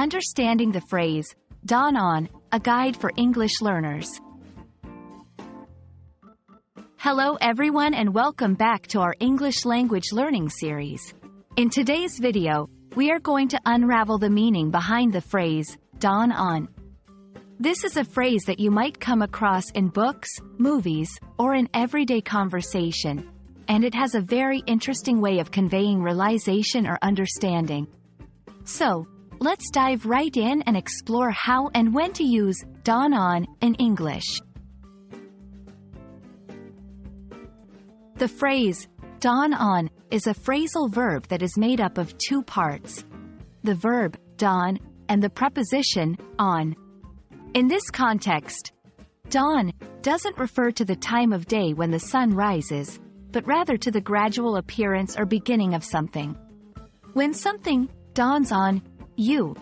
understanding the phrase, dawn on, a guide for English learners. Hello everyone and welcome back to our English language learning series. In today's video, we are going to unravel the meaning behind the phrase, dawn on. This is a phrase that you might come across in books, movies, or in everyday conversation, and it has a very interesting way of conveying realization or understanding. So, let's dive right in and explore how and when to use dawn on in English. The phrase, dawn on, is a phrasal verb that is made up of two parts. The verb, dawn, and the preposition, on. In this context, dawn doesn't refer to the time of day when the sun rises, but rather to the gradual appearance or beginning of something. When something dawns on you,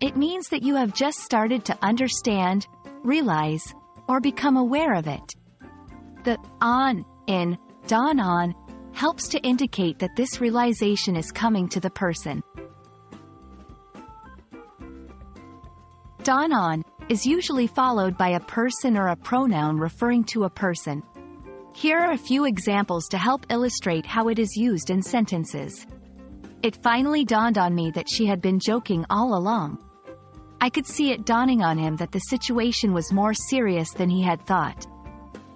it means that you have just started to understand, realize, or become aware of it. The on in dawn on helps to indicate that this realization is coming to the person. Dawn on is usually followed by a person or a pronoun referring to a person. Here are a few examples to help illustrate how it is used in sentences. It finally dawned on me that she had been joking all along. I could see it dawning on him that the situation was more serious than he had thought.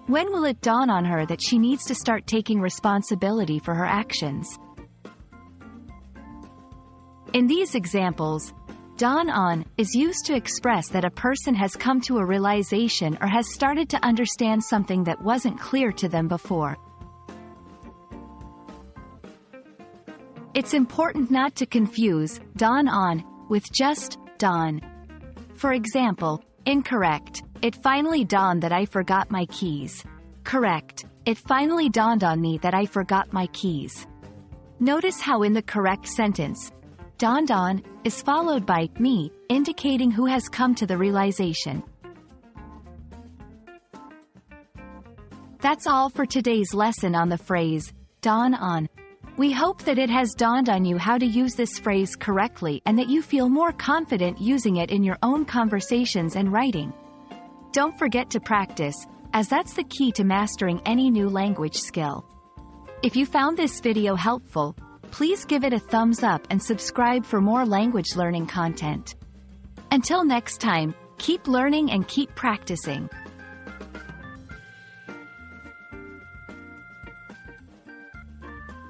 When will it dawn on her that she needs to start taking responsibility for her actions? In these examples, dawn on is used to express that a person has come to a realization or has started to understand something that wasn't clear to them before. It's important not to confuse dawn on with just dawn. For example, incorrect, it finally dawned that I forgot my keys. Correct, it finally dawned on me that I forgot my keys. Notice how in the correct sentence, dawned on is followed by me, indicating who has come to the realization. That's all for today's lesson on the phrase, dawn on. We hope that it has dawned on you how to use this phrase correctly and that you feel more confident using it in your own conversations and writing. Don't forget to practice, as that's the key to mastering any new language skill. If you found this video helpful, please give it a thumbs up and subscribe for more language learning content. Until next time, keep learning and keep practicing.